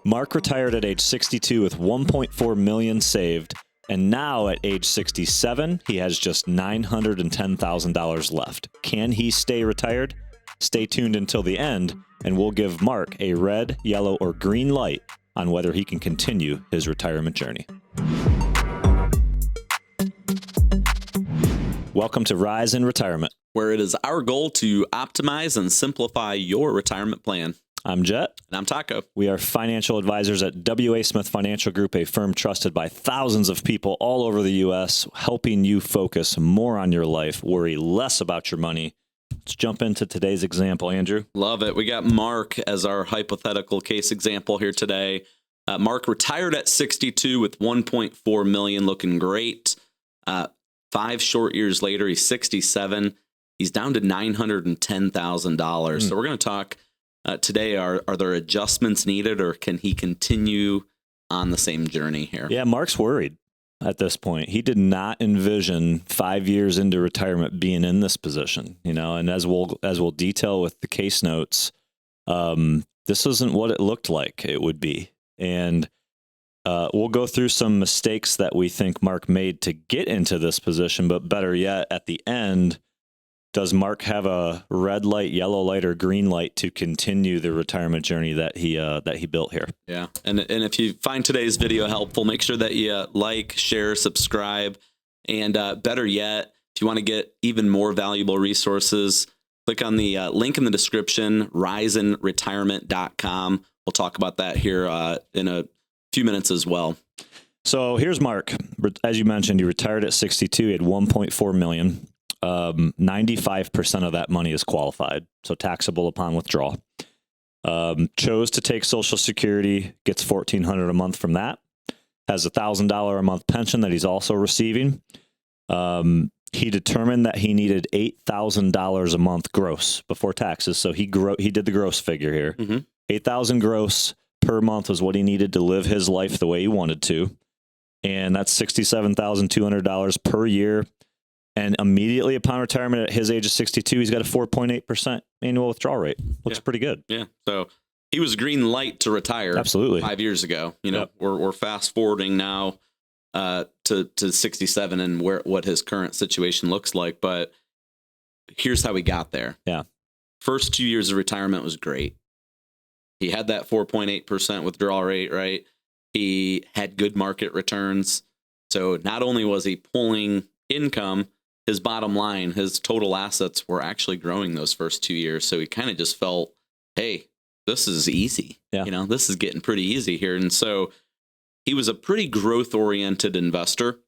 Mark retired at age 62 with $1.4 million saved, and now at age 67, he has just $910,000 left. Can he stay retired? Stay tuned until the end, and we'll give Mark a red, yellow, or green light on whether he can continue his retirement journey. Welcome to Rise in Retirement, where it is our goal to optimize and simplify your retirement plan. I'm Jet. And I'm Taco. We are financial advisors at W.A. Smith Financial Group, a firm trusted by thousands of people all over the U.S., helping you focus more on your life, worry less about your money. Let's jump into today's example, Andrew. Love it. We got Mark as our hypothetical case example here today. Mark retired at 62 with $1.4 million, looking great. 5 short years later, he's 67. He's down to $910,000. So we're going to talk today, are there adjustments needed, or can he continue on the same journey here? Yeah, Mark's worried at this point. He did not envision 5 years into retirement being in this position, and as we'll detail with the case notes, this isn't what it looked like it would be. And we'll go through some mistakes that we think Mark made to get into this position, but better yet, at the end, does Mark have a red light, yellow light, or green light to continue the retirement journey that he built here? Yeah, and if you find today's video helpful, make sure that you like, share, subscribe, and better yet, if you want to get even more valuable resources, click on the link in the description, riseinretirement.com. We'll talk about that here in a few minutes as well. So here's Mark. As you mentioned, he retired at 62. He had $1.4 million. 95% of that money is qualified, so taxable upon withdrawal. Chose to take Social Security, gets $1,400 a month from that, has a $1,000 a month pension that he's also receiving. He determined that he needed $8,000 a month gross before taxes, so he did the gross figure here. $8,000 gross per month was what he needed to live his life the way he wanted to, and that's $67,200 per year. And immediately upon retirement at his age of 62, he's got a 4.8% annual withdrawal rate. Looks pretty good. Yeah. So he was green light to retire. Absolutely. 5 years ago. We're fast forwarding now to 67 and what his current situation looks like. But here's how we got there. Yeah. First 2 years of retirement was great. He had that 4.8% withdrawal rate, right? He had good market returns. So not only was he pulling income, his bottom line, his total assets were actually growing those first 2 years. So he kind of just felt, hey, this is easy. Yeah. This is getting pretty easy here. And so he was a pretty growth-oriented investor,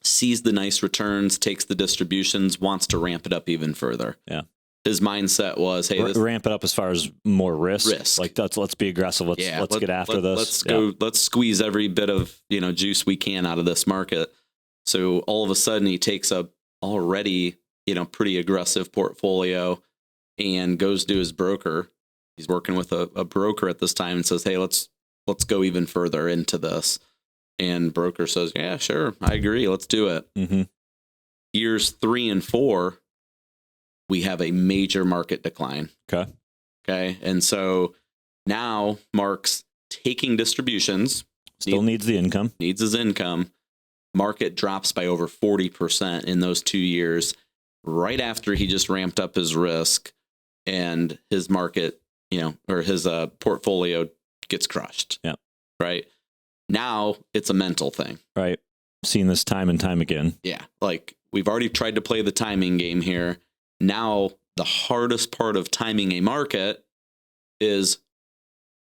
sees the nice returns, takes the distributions, wants to ramp it up even further. Yeah. His mindset was, hey, ramp it up as far as more risk. Like, let's be aggressive. Let's get after this. Let's squeeze every bit of juice we can out of this market. So all of a sudden he takes a already, pretty aggressive portfolio and goes to his broker. He's working with a broker at this time and says, hey, let's go even further into this. And broker says, yeah, sure. I agree. Let's do it. Years 3 and 4, we have a major market decline. Okay. And so now Mark's taking distributions. Still needs the income. Needs his income. Market drops by over 40% in those 2 years, right after he just ramped up his risk, and his market, or his portfolio gets crushed. Yeah. Right. Now it's a mental thing. Right. Seen this time and time again. Yeah. Like, we've already tried to play the timing game here. Now the hardest part of timing a market is,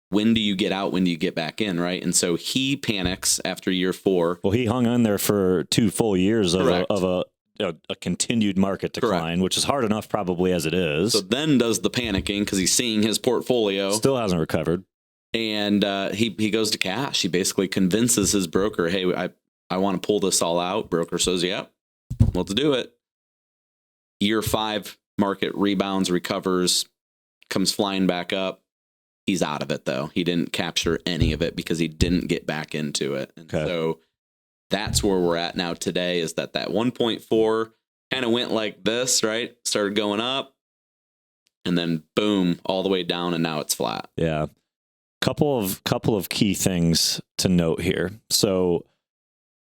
when do you get out? When do you get back in? Right. And so he panics after year 4. Well, he hung in there for 2 full years of a continued market decline, which is hard enough probably as it is. So then does the panicking, because he's seeing his portfolio still hasn't recovered. And he goes to cash. He basically convinces his broker, hey, I want to pull this all out. Broker says, yep, let's do it. Year 5, market rebounds, recovers, comes flying back up. He's out of it, though. He didn't capture any of it because he didn't get back into it. And so that's where we're at now today, is that 1.4 kind of went like this, right? Started going up, and then boom, all the way down, and now it's flat. Yeah. couple of key things to note here. So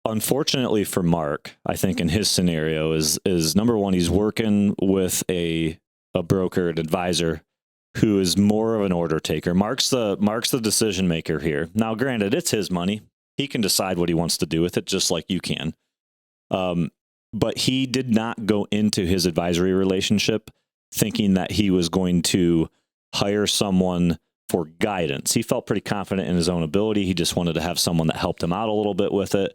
unfortunately for Mark, I think in his scenario is number one, he's working with a broker, an advisor who is more of an order taker. Mark's the decision maker here. Now, granted, it's his money. He can decide what he wants to do with it, just like you can. But he did not go into his advisory relationship thinking that he was going to hire someone for guidance. He felt pretty confident in his own ability. He just wanted to have someone that helped him out a little bit with it.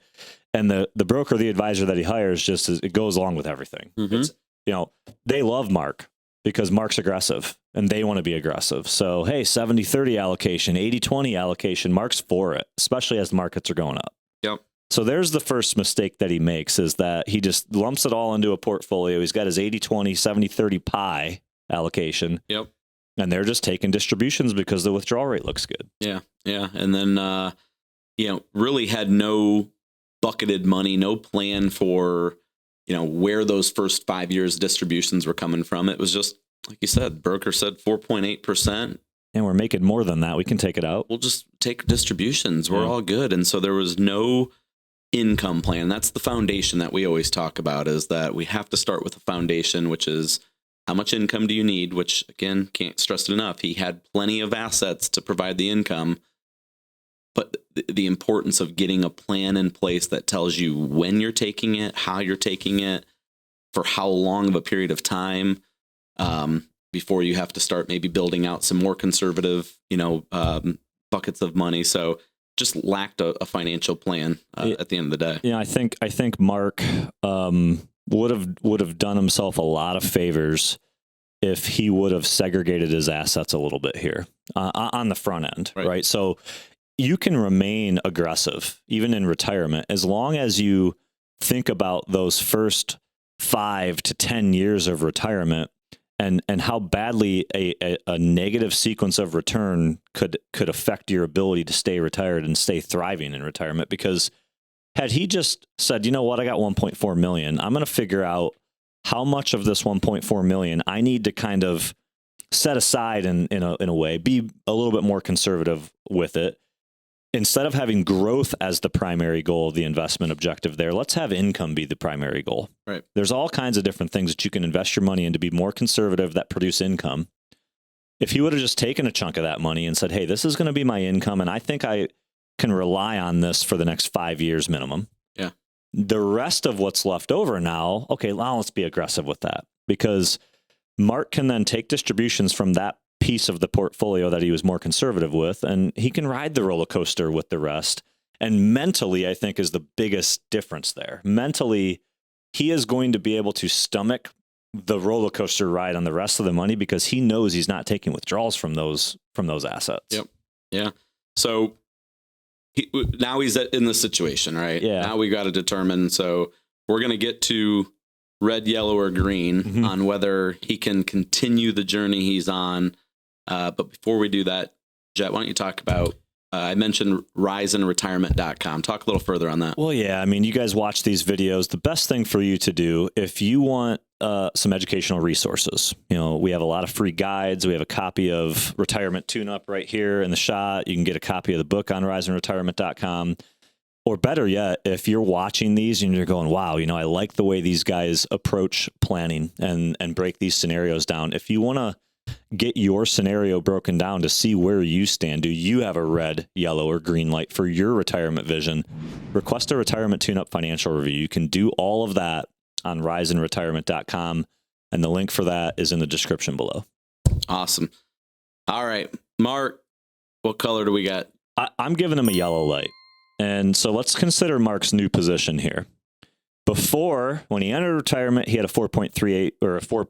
And the broker, the advisor that he hires, it goes along with everything. Mm-hmm. They love Mark because Mark's aggressive and they want to be aggressive. So, hey, 70-30 allocation, 80-20 allocation, Mark's for it, especially as the markets are going up. Yep. So there's the first mistake that he makes, is that he just lumps it all into a portfolio. He's got his 80-20, 70-30 pie allocation. Yep. And they're just taking distributions because the withdrawal rate looks good. Yeah. Yeah. And then, really had no bucketed money, no plan for, where those first 5 years distributions were coming from. It was just, like you said, broker said 4.8%. And we're making more than that. We can take it out. We'll just take distributions. We're all good. And so there was no income plan. That's the foundation that we always talk about, is that we have to start with a foundation, which is how much income do you need? Which, again, can't stress it enough. He had plenty of assets to provide the income, but the importance of getting a plan in place that tells you when you're taking it, how you're taking it, for how long of a period of time, before you have to start maybe building out some more conservative, buckets of money. So just lacked a financial plan at the end of the day. Yeah, I think Mark would have done himself a lot of favors if he would have segregated his assets a little bit here on the front end, right? So you can remain aggressive even in retirement as long as you think about those first 5 to 10 years of retirement and how badly a negative sequence of return could affect your ability to stay retired and stay thriving in retirement. Because had he just said, you know what, I got 1.4 million, I'm going to figure out how much of this 1.4 million I need to kind of set aside in a way, be a little bit more conservative with it. Instead of having growth as the primary goal of the investment objective there, let's have income be the primary goal. Right. There's all kinds of different things that you can invest your money in to be more conservative that produce income. If he would have just taken a chunk of that money and said, hey, this is going to be my income, and I think I can rely on this for the next 5 years minimum. Yeah. The rest of what's left over now, okay, now let's be aggressive with that, because Mark can then take distributions from that piece of the portfolio that he was more conservative with, and he can ride the roller coaster with the rest. And mentally, I think, is the biggest difference there. Mentally, he is going to be able to stomach the roller coaster ride on the rest of the money because he knows he's not taking withdrawals from those assets. Yep. Yeah. So now he's in this situation, right? Yeah. Now we got to determine. So we're going to get to red, yellow, or green on whether he can continue the journey he's on. But before we do that, Jet, why don't you talk about, I mentioned riseinretirement.com. Talk a little further on that. Well, yeah, I mean, you guys watch these videos. The best thing for you to do, if you want some educational resources, we have a lot of free guides. We have a copy of Retirement Tune-Up right here in the shot. You can get a copy of the book on riseinretirement.com. Or better yet, if you're watching these and you're going, wow, I like the way these guys approach planning and break these scenarios down. If you want to get your scenario broken down to see where you stand, do you have a red, yellow, or green light for your retirement vision? Request a Retirement Tune-Up financial review. You can do all of that on riseinretirement.com, and the link for that is in the description below. Awesome. All right, Mark, what color do we got? I'm giving him a yellow light. And so let's consider Mark's new position here. Before, when he entered retirement, he had a 4.38 or a 4.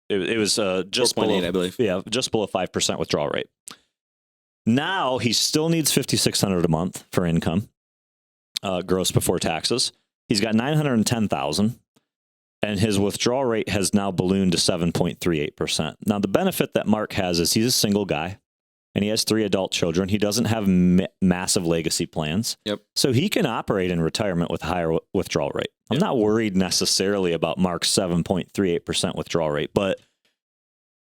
It was just 4.8, below, I believe. Yeah, just below 5% withdrawal rate. Now he still needs $5,600 a month for income, gross before taxes. He's got $910,000, and his withdrawal rate has now ballooned to 7.38%. Now the benefit that Mark has is he's a single guy, and he has 3 adult children. He doesn't have massive legacy plans. Yep. So he can operate in retirement with a higher withdrawal rate. I'm not worried necessarily about Mark's 7.38% withdrawal rate, but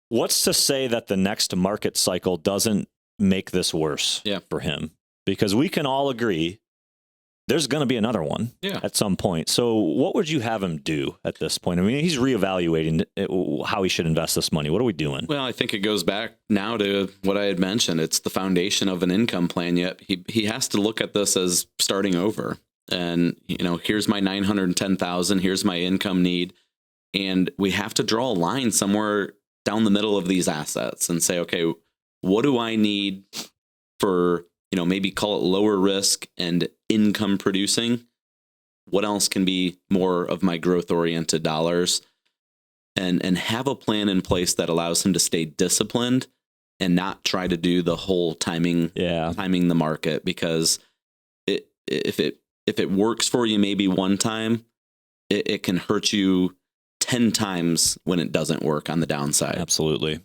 what's to say that the next market cycle doesn't make this worse for him, because we can all agree there's going to be another one at some point. So what would you have him do at this point? I mean, he's reevaluating how he should invest this money. What are we doing? Well, I think it goes back now to what I had mentioned. It's the foundation of an income plan. Yet he has to look at this as starting over. And, here's my 910,000. Here's my income need. And we have to draw a line somewhere down the middle of these assets and say, okay, what do I need for, maybe call it lower risk and income producing? What else can be more of my growth oriented dollars? And have a plan in place that allows him to stay disciplined and not try to do the whole timing the market, because if it works for you maybe one time, it can hurt you 10 times when it doesn't work on the downside. Absolutely.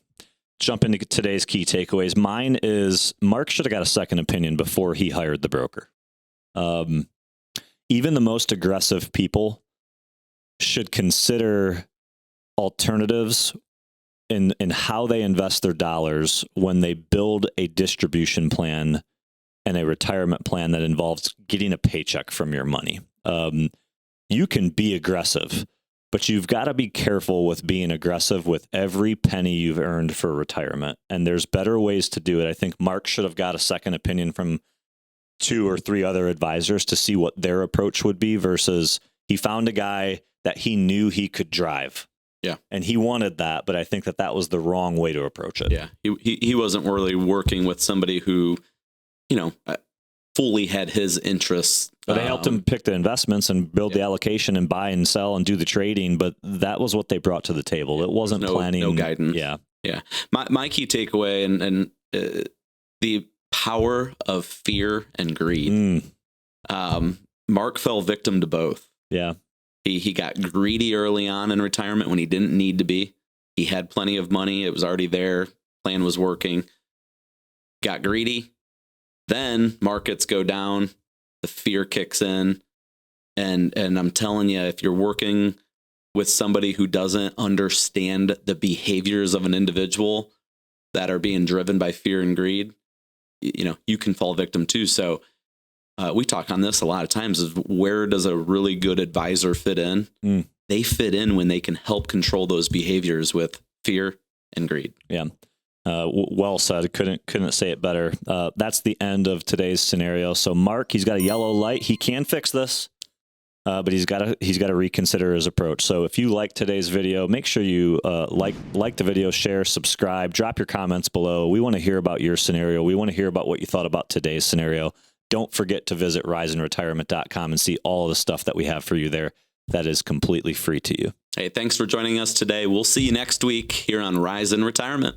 Jump into today's key takeaways. Mine is Mark should have got a second opinion before he hired the broker. Even the most aggressive people should consider alternatives in how they invest their dollars when they build a distribution plan and a retirement plan that involves getting a paycheck from your money. You can be aggressive, but you've got to be careful with being aggressive with every penny you've earned for retirement. And there's better ways to do it. I think Mark should have got a second opinion from 2 or 3 other advisors to see what their approach would be, versus he found a guy that he knew he could drive. Yeah. And he wanted that, but I think that was the wrong way to approach it. Yeah. He wasn't really working with somebody who, fully had his interests. But they helped him pick the investments and build the allocation and buy and sell and do the trading. But that was what they brought to the table. It wasn't planning. No guidance. Yeah. Yeah. My key takeaway and the power of fear and greed. Mark fell victim to both. Yeah. He got greedy early on in retirement when he didn't need to be. He had plenty of money. It was already there. Plan was working. Got greedy. Then markets go down, the fear kicks in, and I'm telling you, if you're working with somebody who doesn't understand the behaviors of an individual that are being driven by fear and greed, you can fall victim too. So we talk on this a lot of times, is where does a really good advisor fit in? They fit in when they can help control those behaviors with fear and greed. Yeah. Well said. Couldn't say it better. That's the end of today's scenario. So Mark, he's got a yellow light. He can fix this, but he's got to reconsider his approach. So if you like today's video, make sure you like the video, share, subscribe, drop your comments below. We want to hear about your scenario. We want to hear about what you thought about today's scenario. Don't forget to visit riseinretirement.com and see all of the stuff that we have for you there. That is completely free to you. Hey, thanks for joining us today. We'll see you next week here on Rise in Retirement.